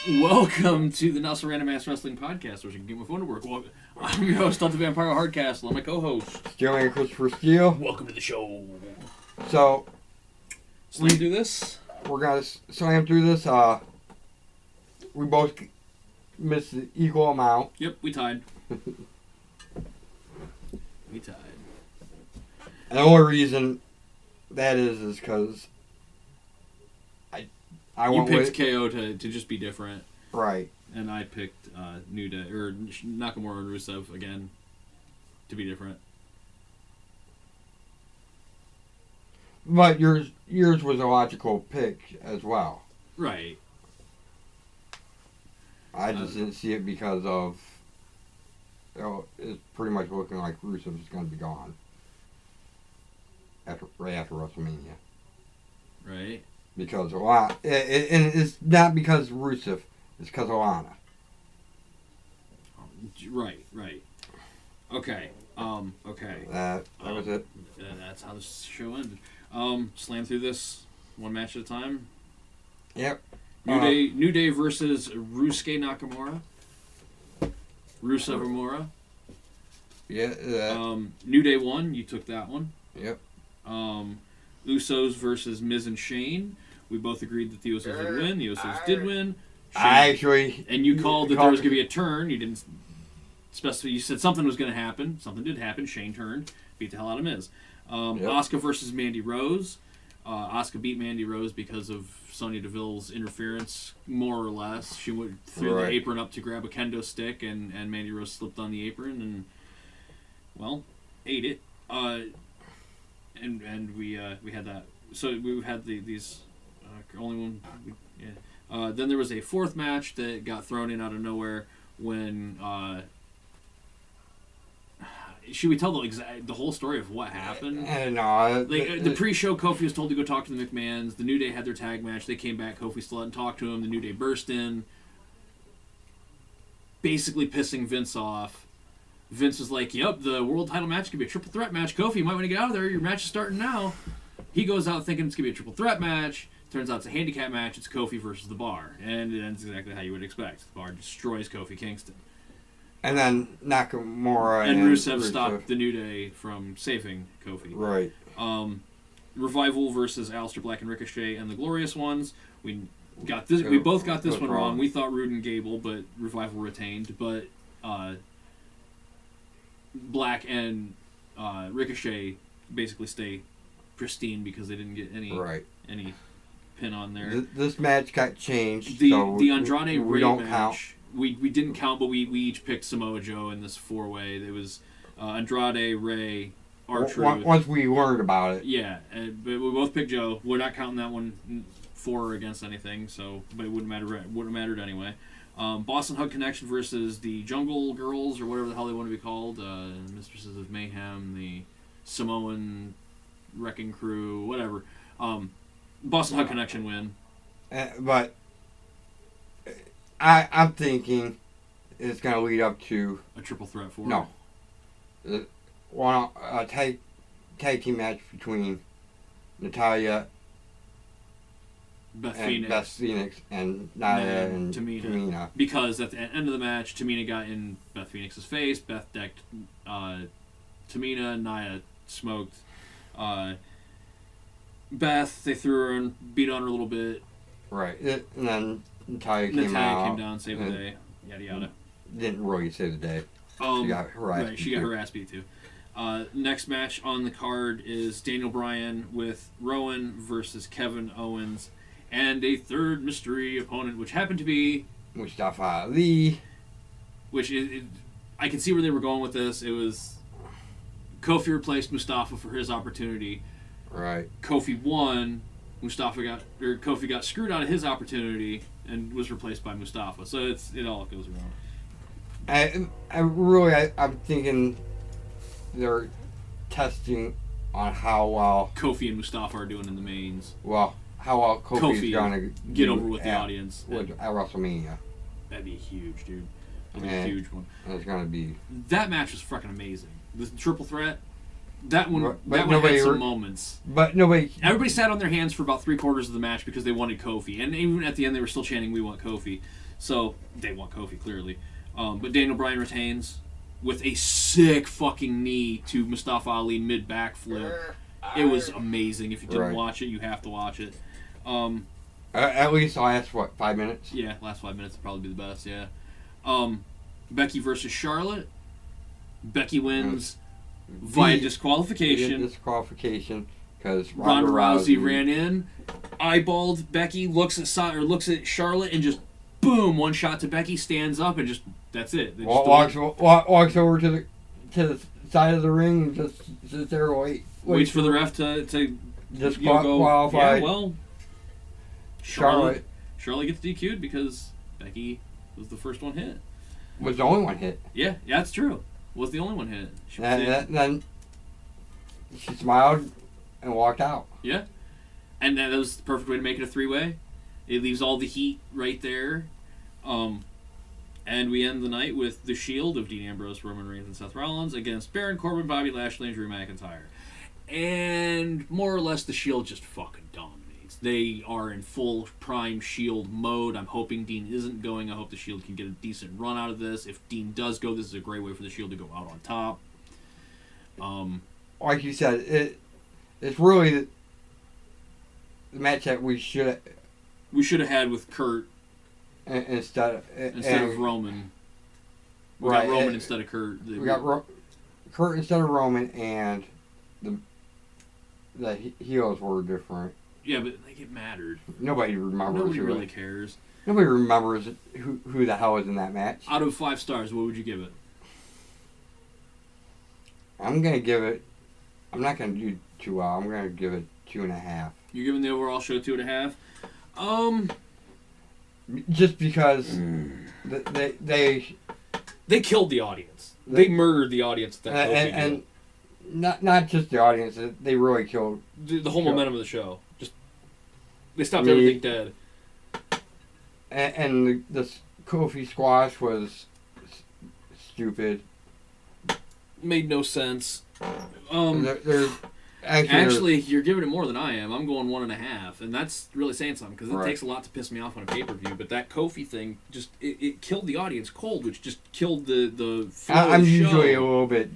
Welcome to the Nelson Random Ass Wrestling Podcast, where you can get my phone to work. Well, I'm your host, Dr. Vampire Hardcastle, and my co-host, Steele and Christopher Steele. Welcome to the show. So, we do this. We're gonna slam through this. We both missed the equal amount. Yep, we tied. We tied. And the only reason that is because I you went picked with KO to just be different, right, and I picked New Day or Nakamura and Rusev again to be different. but yours was a logical pick as well. Right. I just didn't see it because of it's pretty much looking like Rusev is going to be gone right after WrestleMania. Right. Because and it's not because Rusev, it's because of Lana. Right. Okay. Okay. That was it. That's how this show ended. Slam through this one match at a time. Yep. New Day versus Rusuke Nakamura. Rusev Amora. Yeah. New Day won. You took that one. Yep. Usos versus Miz and Shane. We both agreed that the Usos would win. The Usos did win. Shane, and you called that there was going to be a turn. You didn't specify. You said something was going to happen. Something did happen. Shane turned, beat the hell out of Miz. Asuka versus Mandy Rose. Asuka beat Mandy Rose because of Sonya Deville's interference, more or less. She threw the apron up to grab a kendo stick, and Mandy Rose slipped on the apron and, well, ate it. And we had that. So we had these only one. Then there was a fourth match that got thrown in out of nowhere when. Should we tell the whole story of what happened? No. The pre-show, Kofi was told to go talk to the McMahons. The New Day had their tag match. They came back. Kofi still hadn't talked to him. The New Day burst in, basically pissing Vince off. Vince was like, "Yep, the world title match could be a triple threat match. Kofi, you might want to get out of there. Your match is starting now." He goes out thinking it's going to be a triple threat match. Turns out it's a handicap match. It's Kofi versus The Bar. And it ends exactly how you would expect. The Bar destroys Kofi Kingston. And then Nakamura and Rusev stopped the New Day from saving Kofi. Right. Revival versus Aleister Black and Ricochet and the Glorious Ones. We both got this one wrong. We thought Rude and Gable, but Revival retained. But Black and Ricochet basically stay pristine because they didn't get any pin on there. This match got changed. The Andrade we Ray don't match. Count. We didn't count, but we each picked Samoa Joe in this four-way. It was Andrade, Ray, R-Truth. Once we learned about it. Yeah, but we both picked Joe. We're not counting that one for or against anything, but it wouldn't matter. It wouldn't have mattered anyway. Boston Hug Connection versus the Jungle Girls, or whatever the hell they want to be called. Mistresses of Mayhem, the Samoan Wrecking Crew, whatever. Boston Hug Connection win. But I'm thinking it's going to lead up to a triple threat for no. A tag team match between Natalya, Beth Phoenix, and Nia and Tamina. Because at the end of the match, Tamina got in Beth Phoenix's face. Beth decked Tamina. Nia smoked Beth. They threw her and beat on her a little bit. Right. And then Natalya came down, saved the day. Yada yada. Didn't really save the day. She got her ass beat. She got her ass beat too. Next match on the card is Daniel Bryan with Rowan versus Kevin Owens, and a third mystery opponent, which happened to be Mustafa Ali. Which I can see where they were going with this. It was Kofi replaced Mustafa for his opportunity. Right. Kofi won. Kofi got screwed out of his opportunity and was replaced by Mustafa. So it all goes wrong. I'm thinking they're testing on how well Kofi and Mustafa are doing in the mains. Well, how well Kofi's going to get over with the audience at WrestleMania. That'd be huge, dude. That'd be a huge one. It's going to be. That match was fucking amazing. The triple threat. That one had some moments. But nobody... Everybody sat on their hands for about 3/4 of the match because they wanted Kofi. And even at the end, they were still chanting, "We want Kofi." So they want Kofi clearly, but Daniel Bryan retains with a sick fucking knee to Mustafa Ali mid backflip. It was amazing. If you didn't watch it, you have to watch it. At least the last 5 minutes. Yeah, last 5 minutes would probably be the best. Yeah. Becky versus Charlotte. Becky wins via disqualification. Disqualification because Ronda Rousey ran in, eyeballed Becky, looks at Charlotte, and just boom, one shot to Becky, stands up, and just that's it. Walks over to the side of the ring and just sits there waits for the ref to disqualify. Yeah, well, Charlotte gets DQ'd because Becky was the first one hit. Was the only one hit. Yeah, that's true. Was the only one hit. Then she smiled and walked out. Yeah. And that was the perfect way to make it a three-way. It leaves all the heat right there. And we end the night with the Shield of Dean Ambrose, Roman Reigns, and Seth Rollins against Baron Corbin, Bobby Lashley, and Drew McIntyre. And more or less the Shield just fucking dominates. They are in full prime Shield mode. I'm hoping Dean isn't going. I hope the Shield can get a decent run out of this. If Dean does go, this is a great way for the Shield to go out on top. Like you said, it's really the match that we should have had with Kurt instead of Roman. We got Roman instead of Kurt. We got Kurt instead of Roman, and the heels were different. Yeah, but it mattered. Nobody remembers. Nobody really cares. Nobody remembers who the hell was in that match. Out of 5 stars, what would you give it? I'm gonna give it. I'm not gonna do too well. I'm gonna give it 2.5. You're giving the overall show 2.5. Just because they killed the audience. They murdered the audience at that and not just the audience. They really killed the whole momentum of the show. Just they stopped everything dead. And the Kofi squash was stupid. Made no sense. Actually, you're giving it more than I am. I'm going 1.5, and that's really saying something because it takes a lot to piss me off on a pay-per-view. But that Kofi thing just it killed the audience cold, which just killed the flow of the show. Usually a little bit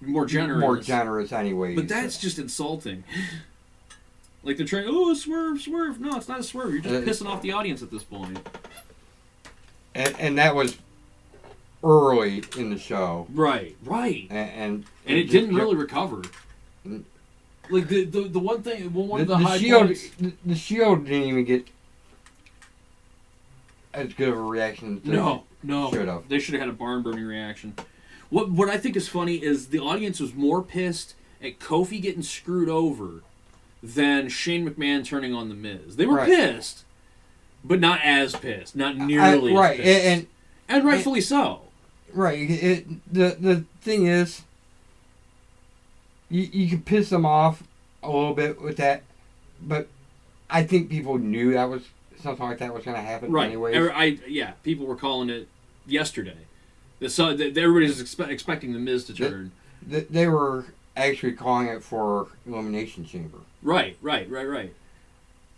more generous. More generous, anyway. But that's just insulting. Like they're trying, swerve. No, it's not a swerve. You're just pissing off the audience at this point. And that was early in the show. Right. And it didn't really recover. Like the one thing, one of the high points. The Shield didn't even get as good of a reaction. No. Should have. They should have had a barn burning reaction. What I think is funny is the audience was more pissed at Kofi getting screwed over than Shane McMahon turning on The Miz. They were pissed, but not as pissed. Not nearly as pissed. And rightfully so. Right. The thing is, you can piss them off a little bit with that, but I think people knew that was something like that was going to happen anyways. People were calling it yesterday. Everybody's expecting The Miz to turn. They were actually calling it for Elimination Chamber. Right.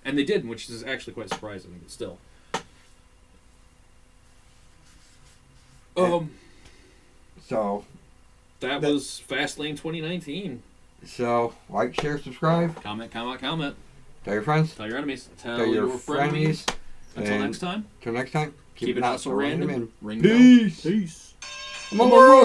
And they didn't, which is actually quite surprising, but still. So that was Fastlane 2019. So like, share, subscribe. Comment. Tell your friends. Tell your enemies. Tell your frenemies. Until next time. Keep it not so random and ring peace. Peace. I'm on the road.